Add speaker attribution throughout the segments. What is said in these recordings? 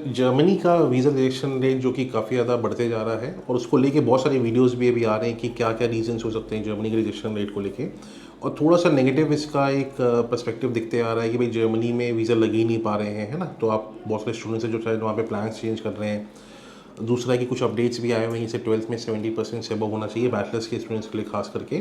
Speaker 1: Germany का visa rejection rate जो कि काफ़ी ज़्यादा बढ़ते जा रहा है और उसको लेके बहुत सारे वीडियोस भी अभी आ रहे हैं कि क्या क्या रीजंस हो सकते हैं जर्मनी के रिजेक्शन रेट को लेके। और थोड़ा सा नेगेटिव इसका एक पर्सपेक्टिव दिखते आ रहा है कि भाई जर्मनी में वीज़ा लग ही नहीं पा रहे हैं, है ना। तो आप बहुत सारे स्टूडेंट्स हैं जो शायद वहाँ पे प्लान्स चेंज कर रहे हैं। दूसरा है कि कुछ अपडेट्स भी आए हुए हैं, जैसे 12th में 70% से अबव होना चाहिए बैचलर्स के स्टूडेंट्स के लिए खास करके।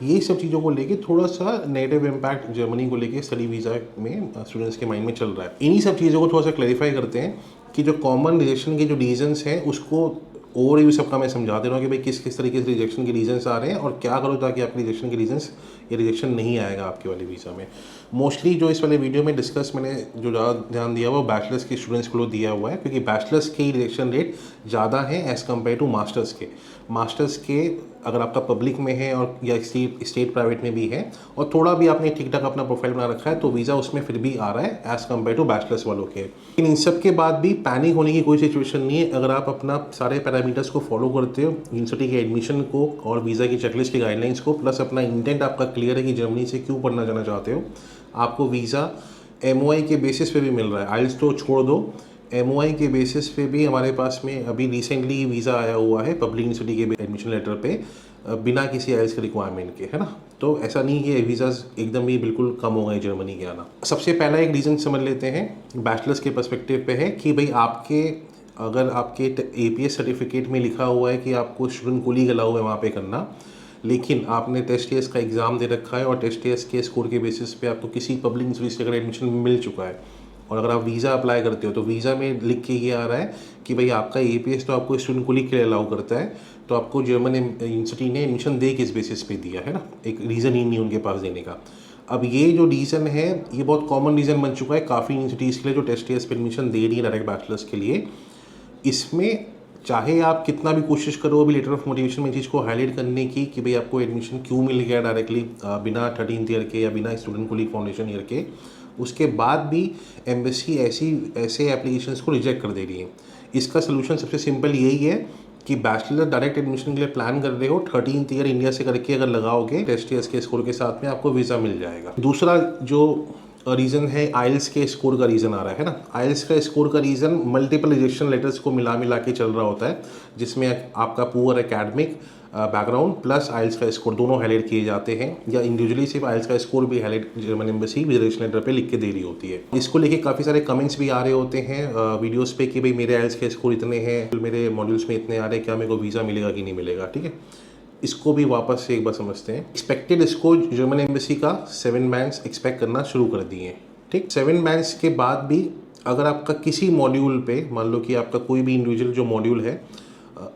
Speaker 1: ये सब चीज़ों को लेके थोड़ा सा नेगेटिव इम्पैक्ट जर्मनी को लेके स्टडी वीज़ा में स्टूडेंट्स के माइंड में चल रहा है। इन्हीं सब चीज़ों को थोड़ा सा क्लैरिफाई करते हैं कि जो कॉमन रिजेक्शन के जो रीजंस हैं उसको ओवरव्यू सबका मैं समझा दे रहा हूँ कि भाई किस किस तरीके से रिजेक्शन के रीजंस आ रहे हैं और क्या करो ताकि आपके रिजेक्शन के रीजंस या रिजेक्शन नहीं आएगा आपके वाले वीज़ा में। मोस्टली जो इस वाले वीडियो में डिस्कस मैंने जो ज़्यादा ध्यान दिया हुआ वो बैचलर्स के स्टूडेंट्स को दिया हुआ है, क्योंकि बैचलर्स के ही रिजेक्शन रेट ज़्यादा है एज़ कम्पेयर टू मास्टर्स के। मास्टर्स के अगर आपका पब्लिक में है और या स्टेट प्राइवेट में भी है और थोड़ा भी आपने ठीक ठाक अपना प्रोफाइल बना रखा है तो वीज़ा उसमें फिर भी आ रहा है एज़ कम्पेयर टू बैचलर्स वालों के। लेकिन इन सब के बाद भी पैनिक होने की कोई सिचुएशन नहीं है अगर आप अपना सारे पैरामीटर्स को फॉलो करते हो, यूनिवर्सिटी के एडमिशन को और वीज़ा की चेकलिस्ट की गाइडलाइंस को, प्लस अपना इंटेंट आपका क्लियर है कि जर्मनी से क्यों पढ़ना जाना चाहते हो। आपको वीज़ा MOI के बेसिस पे भी मिल रहा है। आइल्स तो छोड़ दो, MOI के बेसिस पे भी हमारे पास में अभी रिसेंटली वीज़ा आया हुआ है पब्लिक यूनिवर्सिटी के एडमिशन लेटर पे, बिना किसी आइल्स के रिक्वायरमेंट के, है ना। तो ऐसा नहीं कि वीज़ाज एकदम ही बिल्कुल कम हो गए जर्मनी के आना। सबसे पहला एक रीज़न समझ लेते हैं बैचलर्स के पर्सपेक्टिव पे है कि भाई आपके अगर आपके APS सर्टिफिकेट में लिखा हुआ है कि आपको स्टूडेंट को लीगल अलाउ है वहाँ पे करना, लेकिन आपने टेस्ट टेस का एग्ज़ाम दे रखा है और टेस्ट टेस के स्कोर के बेसिस पे आपको किसी पब्लिक यूनिवर्सिटी से अगर एडमिशन मिल चुका है और अगर आप वीज़ा अप्लाई करते हो तो वीज़ा में लिख के ये आ रहा है कि भाई आपका APS तो आपको स्टूडेंट को लीग के लिए अलाउ करता है, तो आपको जर्मन यूनिवर्सिटी ने एडमिशन दे किस बेसिस पे दिया, है ना। एक रीज़न ही नहीं उनके पास देने का। अब ये जो रीज़न है ये बहुत कॉमन रीज़न बन चुका है काफ़ी यूनिवर्सिटीज़ के लिए जो टेस्ट टेस पे एडमिशन दे रही है डायरेक्ट बैचलर्स के लिए। इसमें चाहे आप कितना भी कोशिश करो अभी लेटर ऑफ मोटिवेशन में चीज़ को हाईलाइट करने की कि भाई आपको एडमिशन क्यों मिल गया डायरेक्टली बिना 13th ईयर के या बिना स्टूडेंट को लीग फाउंडेशन ईयर के, उसके बाद भी एम्बेसी ऐसे एप्लीकेशंस को रिजेक्ट कर दे रही है। इसका सोल्यूशन सबसे सिंपल यही है कि बैचलर डायरेक्ट एडमिशन के लिए प्लान कर रहे हो 13th ईयर इंडिया से करके अगर लगाओगे टेस्ट ईयर्स के स्कोर के साथ में आपको वीज़ा मिल जाएगा। दूसरा जो रीज़न है आइल्स के स्कोर का रीज़न आ रहा है ना। आइल्स का स्कोर का रीज़न मल्टीपल रिजेक्शन लेटर्स को मिला मिला के चल रहा होता है, जिसमें आपका पुअर एकेडमिक बैकग्राउंड प्लस आइल्स का स्कोर दोनों हाईलाइट किए जाते हैं, या इंडिविजुअली सिर्फ आइल्स का स्कोर भी highlight German embassy rejection letter पे लिख के दे रही होती है। इसको लेके काफ़ी सारे कमेंट्स भी आ रहे होते हैं वीडियोस पे कि भाई मेरे आइल्स के स्कोर इतने हैं, मेरे मॉड्यूल्स में इतने आ रहे हैं, क्या मेरे को वीज़ा मिलेगा कि नहीं मिलेगा। ठीक है, इसको भी वापस से एक बार समझते हैं। एक्सपेक्टेड स्कोर जर्मन एम्बेसी का 7 बैंड्स एक्सपेक्ट करना शुरू कर दिए हैं। ठीक, 7 बैंड्स के बाद भी अगर आपका किसी मॉड्यूल पे मान लो कि आपका कोई भी इंडिविजुअल जो मॉड्यूल है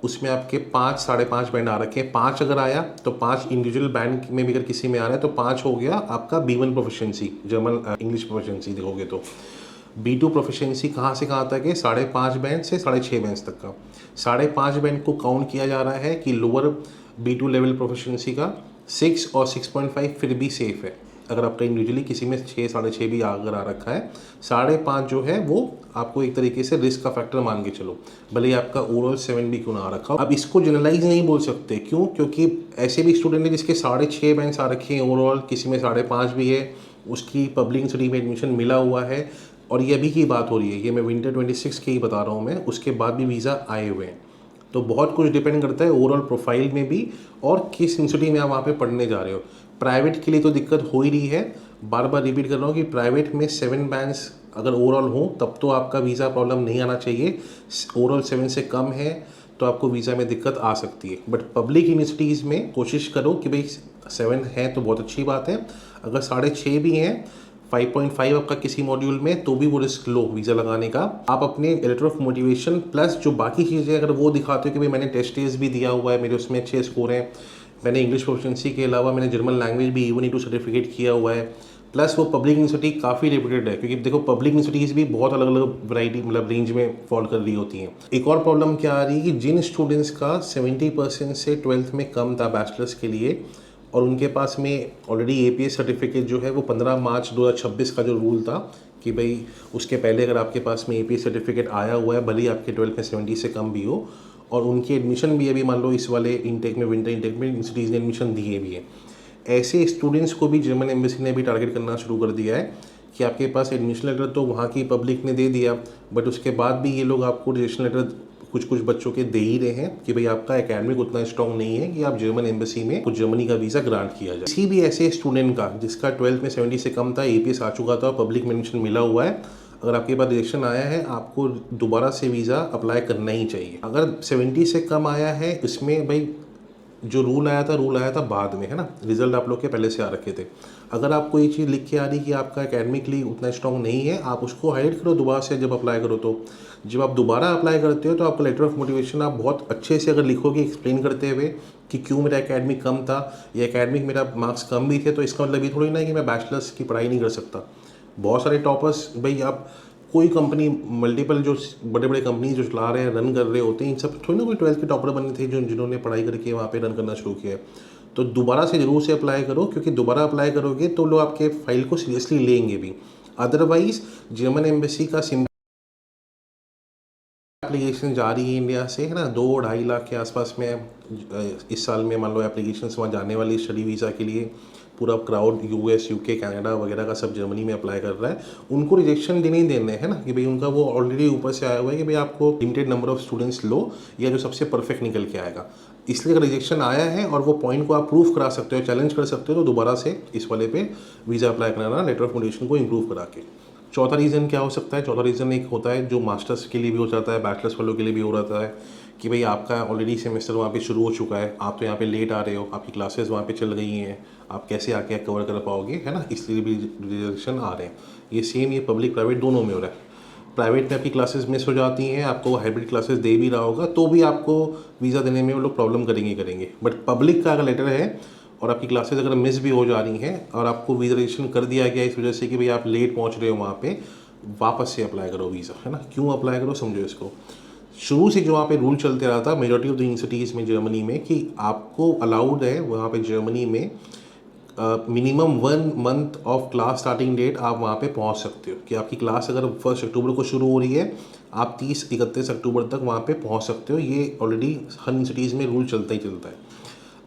Speaker 1: उसमें आपके 5 5.5 बैंड आ रखे हैं, 5 अगर आया तो 5 इंडिविजुअल बैंड में भी अगर किसी में आ रहा है तो 5 हो गया आपका B1 proficiency German English proficiency देखोगे तो। B2 प्रोफिशिएंसी कहाँ से कहाँ तक है, 5.5 बैंड से 6.5 बैंड तक का। 5.5 बैंड को काउंट किया जा रहा है कि लोअर B2 लेवल प्रोफिशिएंसी का 6 और 6.5 फिर भी सेफ है। अगर आपका इंडिविजुअली किसी में 6 6.5 भी अगर आ रखा है, 5.5 जो है वो आपको एक तरीके से रिस्क का फैक्टर मान के चलो, भले ही आपका ओवरऑल 7 भी क्यों ना आ रखा हो। अब इसको जनरलाइज नहीं बोल सकते, क्यों? क्योंकि ऐसे भी स्टूडेंट है जिसके 6.5 बैंड्स आ रखे हैं ओवरऑल, किसी में 5.5 भी है, उसकी पब्लिक यूनिवर्सिटी में एडमिशन मिला हुआ है और ये अभी की बात हो रही है, ये मैं विंटर 26 की ही बता रहा हूँ मैं, उसके बाद भी वीज़ा आए हुए हैं। तो बहुत कुछ डिपेंड करता है ओवरऑल प्रोफाइल में भी और किस यूनिवर्सिटी में आप वहाँ पे पढ़ने जा रहे हो। प्राइवेट के लिए तो दिक्कत हो ही रही है, बार बार रिपीट कर रहा हूँ कि प्राइवेट में 7 बैंड्स अगर ओवरऑल हो तब तो आपका वीज़ा प्रॉब्लम नहीं आना चाहिए। ओवरऑल 7 से कम है तो आपको वीज़ा में दिक्कत आ सकती है। बट पब्लिक यूनिवर्सिटीज़ में कोशिश करो कि भाई 7 है तो बहुत अच्छी बात है, अगर 6.5 भी हैं, 5.5 आपका किसी मॉड्यूल में, तो भी वो रिस्क लो वीज़ा लगाने का। आप अपने लेटर ऑफ मोटिवेशन प्लस जो बाकी चीज़ें अगर वो दिखाते हो कि भाई मैंने टेस्ट टेस्ट भी दिया हुआ है, मेरे उसमें अच्छे स्कोर हैं, मैंने इंग्लिश प्रोफिशिएंसी के अलावा मैंने जर्मन लैंग्वेज भी A1 A2 सर्टिफिकेट किया हुआ है, प्लस वो पब्लिक यूनिवर्सिटी काफ़ी रेपुटेड है, क्योंकि देखो पब्लिक यूनिवर्सिटीज़ भी बहुत अलग अलग वैरायटी मतलब रेंज में फॉल कर रही होती हैं। एक और प्रॉब्लम क्या आ रही है कि जिन स्टूडेंट्स का 70% से 12th में कम था बैचलर्स के लिए और उनके पास में ऑलरेडी APS सर्टिफिकेट जो है वो 15 मार्च 2026 का जो रूल था कि भाई उसके पहले अगर आपके पास में APS सर्टिफिकेट आया हुआ है, भले ही आपके 12th में 70 से कम भी हो, और उनकी एडमिशन भी अभी मान लो इस वाले इनटेक में विंटर इनटेक में यूनिवर्सिटीज़ ने एडमिशन दिए भी हैं, ऐसे स्टूडेंट्स को भी जर्मन एम्बेसी ने भी टारगेट करना शुरू कर दिया है कि आपके पास एडमिशन लेटर तो वहाँ की पब्लिक ने दे दिया, बट उसके बाद भी ये लोग आपको रिजेक्शन लेटर कुछ कुछ बच्चों के दे ही रहे हैं कि भाई आपका एकेडमिक उतना स्ट्रॉन्ग नहीं है कि आप जर्मन एम्बेसी में कुछ जर्मनी का वीज़ा ग्रांट किया जाए। किसी भी ऐसे स्टूडेंट का जिसका 12th में 70 से कम था, एपीएस आ चुका था, पब्लिक मेंशन मिला हुआ है, अगर आपके पास रिजेक्शन आया है, आपको दोबारा से वीज़ा अप्लाई करना ही चाहिए। अगर 70 से कम आया है, इसमें भाई जो रूल आया था बाद में, है ना, रिजल्ट आप लोग के पहले से आ रखे थे। अगर आपको ये चीज़ लिख के आ रही कि आपका एकेडमिकली उतना स्ट्रॉन्ग नहीं है, आप उसको हाइड करो दोबारा से जब अप्लाई करो। तो जब आप दोबारा अप्लाई करते हो तो आपका लेटर ऑफ मोटिवेशन आप बहुत अच्छे से अगर लिखोगे एक्सप्लेन करते हुए कि क्यों मेरा एकेडमिक कम था या एकेडमिक मेरा मार्क्स कम भी थे, तो इसका मतलब ये थोड़ी ना कि मैं बैचलर्स की पढ़ाई नहीं कर सकता। बहुत सारे टॉपर्स, भाई आप कोई कंपनी, मल्टीपल जो बड़े बड़े कंपनी जो चला रहे हैं, रन कर रहे होते हैं, इन सब थोड़ी ना कोई 12th के टॉपर बने थे जिन्होंने पढ़ाई करके वहाँ पे रन करना शुरू किया है। तो दोबारा से ज़रूर से अप्लाई करो, क्योंकि दोबारा अप्लाई करोगे तो लोग आपके फाइल को सीरियसली लेंगे भी। अदरवाइज जर्मन एम्बेसी का एप्लीकेशन जा रही है इंडिया से, है ना, 2-2.5 लाख के आसपास में इस साल में मान लो एप्लीकेशन वहाँ जाने वाली स्टडी वीज़ा के लिए। पूरा क्राउड यूएस, यूके, कनाडा वगैरह का सब जर्मनी में अप्लाई कर रहा है। उनको रिजेक्शन देने ही देने हैं ना, कि भाई उनका वो ऑलरेडी ऊपर से आया हुआ है कि भाई आपको लिमिटेड नंबर ऑफ स्टूडेंट्स लो या जो सबसे परफेक्ट निकल के आएगा। इसलिए अगर रिजेक्शन आया है और वो पॉइंट को आप प्रूव करा सकते हो, चैलेंज कर सकते हो, तो दोबारा से इस वाले पे वीज़ा अप्लाई कराना, लेटर ऑफ मोटिवेशन को इम्प्रूव करा के। चौथा रीज़न क्या हो सकता है? चौथा रीज़न एक होता है जो मास्टर्स के लिए भी हो जाता है, बैचलर्स वालों के लिए भी हो जाता है, कि भाई आपका ऑलरेडी सेमेस्टर वहाँ पे शुरू हो चुका है, आप तो यहाँ पे लेट आ रहे हो, आपकी क्लासेस वहाँ पे चल गई हैं, आप कैसे आके कवर कर पाओगे, है ना, इसलिए भी रिजर्वेशन आ रहे हैं। ये सेम ये पब्लिक प्राइवेट दोनों में हो रहा है। प्राइवेट में आपकी क्लासेस मिस हो जाती हैं, आपको हाइब्रिड क्लासेस दे भी रहा होगा, तो भी आपको वीज़ा देने में वो लोग प्रॉब्लम करेंगे। बट पब्लिक का अगर लेटर है और आपकी क्लासेस अगर मिस भी हो जा रही हैं और आपको वीज़ा रजिस्ट्रेशन कर दिया गया इस वजह से कि भाई आप लेट पहुँच रहे हो वहाँ पे, वापस से अप्लाई करो वीज़ा, है ना। क्यों अप्लाई करो, समझो इसको। शुरू से जो वहाँ पे रूल चलते रहा था मेजॉरिटी ऑफ द यूनिवर्सिटीज़ में जर्मनी में, कि आपको अलाउड है वहाँ पे जर्मनी में minimum 1 month of class starting date आप वहाँ पे पहुँच सकते हो, कि आपकी क्लास अगर 1 अक्टूबर को शुरू हो रही है, आप 30-31 अक्टूबर तक वहाँ पे पहुँच सकते हो। ये ऑलरेडी हर यूनिवर्सिटीज़ में रूल चलता ही चलता है।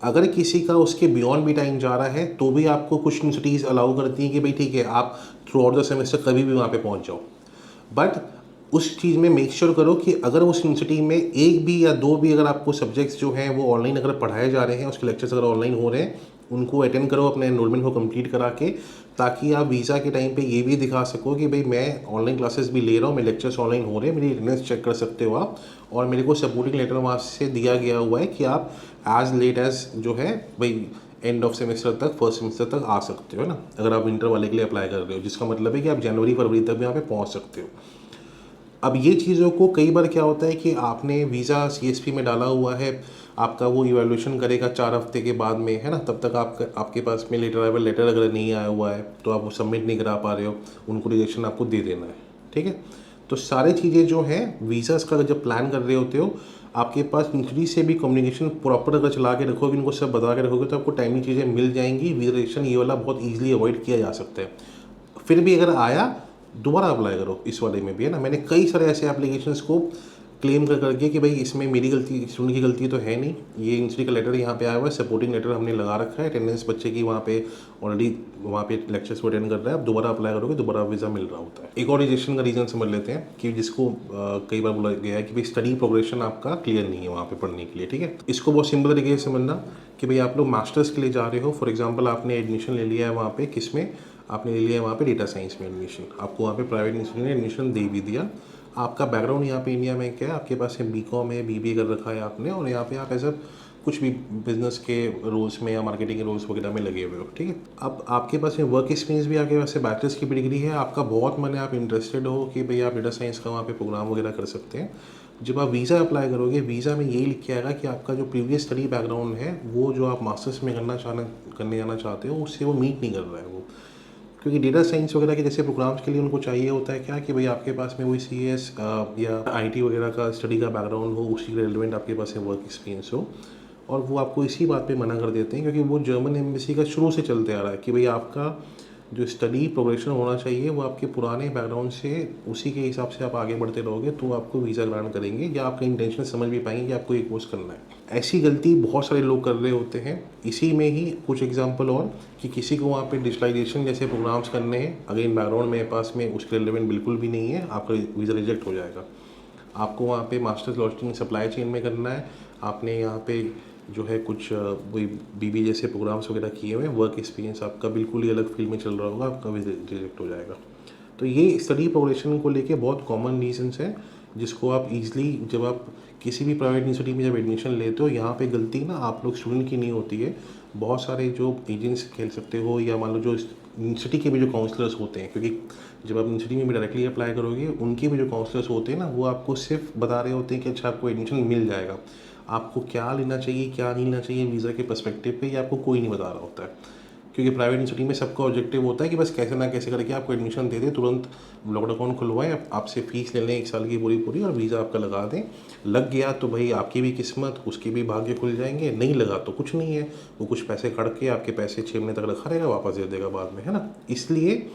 Speaker 1: अगर किसी का उसके बियॉन्ड भी टाइम जा रहा है तो भी आपको कुछ यूनिवर्सिटीज़ अलाउ करती हैं कि भाई ठीक है, आप थ्रू आउट द सेमेस्टर कभी भी वहाँ पे पहुँच जाओ। बट उस चीज़ में मेक श्योर करो कि अगर उस यूनिवर्सिटी में एक भी या दो भी अगर आपको सब्जेक्ट्स जो हैं वो ऑनलाइन अगर पढ़ाए जा रहे हैं, उसके लेक्चर्स अगर ऑनलाइन हो रहे हैं, उनको अटेंड करो अपने एनरोलमेंट को कंप्लीट करा के, ताकि आप वीज़ा के टाइम पे ये भी दिखा सको कि भाई मैं ऑनलाइन क्लासेस भी ले रहा हूँ, मेरे लेक्चर्स ऑनलाइन हो रहे हैं, मेरी अटेंडेंस चेक कर सकते हो आप, और मेरे को सपोर्टिंग लेटर वहाँ से दिया गया हुआ है कि आप एज लेट एज जो है भाई एंड ऑफ सेमेस्टर तक, फर्स्ट सेमेस्टर तक आ सकते हो, है ना, अगर आप विंटर वाले के लिए अप्लाई कर रहे हो, जिसका मतलब है कि आप जनवरी-फरवरी तक भी यहाँ पे पहुँच सकते हो। अब ये चीज़ों को कई बार क्या होता है कि आपने वीज़ा सीएसपी में डाला हुआ है, आपका वो इवैल्यूएशन करेगा 4 हफ्ते के बाद में, है ना, तब तक आपके पास में लेटर अगर नहीं आया हुआ है तो आप वो सबमिट नहीं करा पा रहे हो, उनको रिजेक्शन आपको दे देना है, ठीक है। तो सारी चीज़ें जो हैं वीज़ास का जब प्लान कर रहे होते हो, आपके पास यूनिवर्सिटी से भी कम्युनिकेशन प्रॉपर अगर चला के रखोगे, इनको सब बता के रखोगे, तो आपको टाइमली चीज़ें मिल जाएंगी। वीज़ा रिजेक्शन ये वाला बहुत ईजिली अवॉइड किया जा सकता है। फिर भी अगर आया, दोबारा अप्लाई करो इस वाले में भी, है ना। मैंने कई सारे ऐसे एप्लीकेशंस को क्लेम कर करके कि भाई इसमें मेरी गलती, स्टूडेंट की गलती तो है नहीं, ये यूनिवर्सिटी का लेटर यहाँ पे आया हुआ है, सपोर्टिंग लेटर हमने लगा रखा है, अटेंडेंस बच्चे की वहाँ पे ऑलरेडी वहाँ पे लेक्चर्स को अटेंड कर रहा है, अब दोबारा अप्लाई करोगे दोबारा वीज़ा मिल रहा होता है। एक और रिजेक्शन का रीज़न समझ लेते हैं कि जिसको कई बार बोला गया है कि भाई स्टडी प्रोग्रेशन आपका क्लियर नहीं है वहाँ पे पढ़ने के लिए, ठीक है। इसको बहुत सिंपल तरीके से समझना कि भाई आप लोग मास्टर्स के लिए जा रहे हो, फॉर एग्जाम्पल आपने एडमिशन ले लिया है वहाँ पे, किस में आपने ले लिया है, वहाँ पे डेटा साइंस में एडमिशन, आपको वहाँ पे प्राइवेट इंस्टीट्यूट ने एडमिशन दे भी दिया। आपका बैकग्राउंड यहाँ पे इंडिया में क्या है, आपके पास है बीकॉम है, बीबीए कर रखा है आपने, और यहाँ पे आप ऐसा कुछ भी बिजनेस के रोल्स में या मार्केटिंग के रोल्स वगैरह में लगे हुए हो, ठीक है। अब आपके पास में वर्क एक्सपीरियंस भी आपके पास से बैचलर्स की भी डिग्री है, आपका बहुत मन है, आप इंटरेस्टेड हो कि भाई आप डेटा साइंस का वहाँ पे प्रोग्राम वगैरह कर सकते हैं। जब आप वीज़ा अप्लाई करोगे, वीज़ा में यही लिख के आएगा कि आपका जो प्रीवियस स्टडी बैकग्राउंड है, वो जो आप मास्टर्स में करने जाना चाहते हो, उससे वो मीट नहीं कर रहा है वो। क्योंकि डेटा साइंस वगैरह के जैसे प्रोग्राम्स के लिए उनको चाहिए होता है क्या, कि भाई आपके पास में वही सीएस या आईटी वगैरह का स्टडी का बैकग्राउंड हो, उसी के रिलेवेंट आपके पास में वर्क एक्सपीरियंस हो, और वो आपको इसी बात पे मना कर देते हैं, क्योंकि वो जर्मन एम्बेसी का शुरू से चलते आ रहा है कि भाई आपका जो स्टडी प्रोग्रेशन होना चाहिए वो आपके पुराने बैकग्राउंड से उसी के हिसाब से आप आगे बढ़ते रहोगे तो आपको वीज़ा ग्रांट करेंगे या आपका इंटेंशन समझ भी पाएंगे कि आपको ये कोर्स करना है। ऐसी गलती बहुत सारे लोग कर रहे होते हैं। इसी में ही कुछ एग्जांपल और कि किसी को वहाँ पे डिजिटलाइजेशन जैसे प्रोग्राम्स करने हैं, अगेन बैकग्राउंड मेरे पास में उसके रिलेवेंट बिल्कुल भी नहीं है, आपका वीज़ा रिजेक्ट हो जाएगा। आपको वहाँ पे मास्टर्स लॉजिस्टिक सप्लाई चेन में करना है, आपने यहाँ पे जो है कुछ वही बीबी जैसे प्रोग्राम्स वगैरह किए हुए हैं, वर्क एक्सपीरियंस आपका बिल्कुल ही अलग फील्ड में चल रहा होगा, आपका भी रिजेक्ट हो जाएगा। तो ये स्टडी प्रोग्रेशन को लेके बहुत कॉमन रीजंस हैं जिसको आप इजीली जब आप किसी भी प्राइवेट यूनिवर्सिटी में जब एडमिशन लेते हो, यहाँ पे गलती ना आप लोग स्टूडेंट की नहीं होती है, बहुत सारे जो एजेंट्स खेल सकते हो या मान लो जो यूनिवर्सिटी के भी जो काउंसलर्स होते हैं, क्योंकि जब आप यूनिवर्सिटी में भी डायरेक्टली अप्लाई करोगे उनके भी जो काउंसलर्स होते हैं ना वो आपको सिर्फ बता रहे होते हैं कि अच्छा आपको एडमिशन मिल जाएगा, आपको क्या लेना चाहिए क्या नहीं लेना चाहिए वीज़ा के पर्सपेक्टिव पे ये आपको कोई नहीं बता रहा होता है। क्योंकि प्राइवेट यूनिवर्सिटी में सबका ऑब्जेक्टिव होता है कि बस कैसे ना कैसे करके आपको एडमिशन दे दें, तुरंत लॉकड अकाउंट खुलवाएं, आपसे फीस ले लें 1 साल की पूरी और वीज़ा आपका लगा दें। लग गया तो भाई आपकी भी किस्मत, उसके भी भाग्य खुल जाएंगे, नहीं लगा तो कुछ नहीं है, वो कुछ पैसे कट के आपके पैसे 6 महीने तक रखा रहेगा, वापस दे देगा बाद में, है ना। इसलिए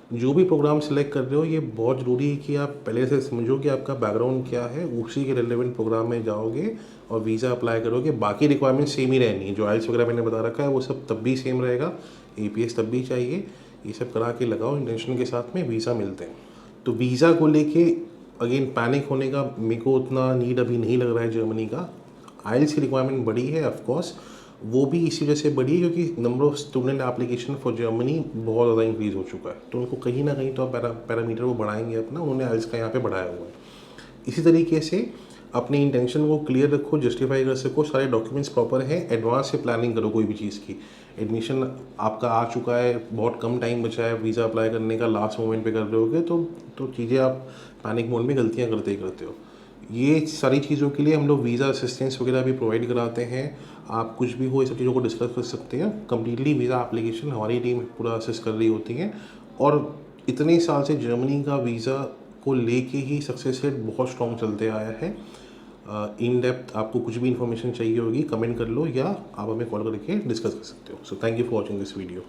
Speaker 1: जो भी प्रोग्राम सेलेक्ट कर रहे हो ये बहुत ज़रूरी है कि आप पहले से समझो कि आपका बैकग्राउंड क्या है, उसी के रिलेवेंट प्रोग्राम में जाओगे और वीज़ा अप्लाई करोगे। बाकी रिक्वायरमेंट सेम ही रहनी है, जो आइल्स वगैरह मैंने बता रखा है वो सब तब भी सेम रहेगा, APS तब भी चाहिए, ये सब करा के लगाओ इंटेंशन के साथ में वीज़ा मिलते हैं। तो वीज़ा को लेके अगेन पैनिक होने का मेरे को उतना नीड अभी नहीं लग रहा है जर्मनी का। आइल्स की रिक्वायरमेंट बढ़ी है ऑफकोर्स, वो भी इसी वजह से बढ़ी है क्योंकि number of student application for Germany बहुत ज़्यादा इंक्रीज़ हो चुका है, तो उनको कहीं ना कहीं तो आप पैरामीटर वो बढ़ाएंगे अपना, उन्होंने आइल्स का यहाँ पे बढ़ाया हुआ है। इसी तरीके से अपनी इंटेंशन को क्लियर रखो, जस्टिफाई कर सको, सारे डॉक्यूमेंट्स प्रॉपर हैं, एडवांस से प्लानिंग करो कोई भी चीज़ की। एडमिशन आपका आ चुका है, बहुत कम टाइम बचा है वीज़ा अप्लाई करने का, लास्ट मोमेंट पे कर रहे होगे तो चीज़ें आप पैनिक मोड में गलतियाँ करते ही करते हो। ये सारी चीज़ों के लिए हम लोग वीज़ा असिस्टेंस वगैरह भी प्रोवाइड कराते हैं। आप कुछ भी हो ये सब चीज़ों को डिस्कस कर सकते हैं, कम्प्लीटली वीज़ा एप्लीकेशन हमारी टीम पूरा असिस्ट कर रही होती है। और इतने साल से जर्मनी का वीज़ा को लेके ही सक्सेस रेट बहुत स्ट्रॉन्ग चलते आया है। इन डेप्थ आपको कुछ भी इन्फॉर्मेशन चाहिए होगी कमेंट कर लो या आप हमें कॉल करके डिस्कस कर सकते हो। So thank you for watching this video.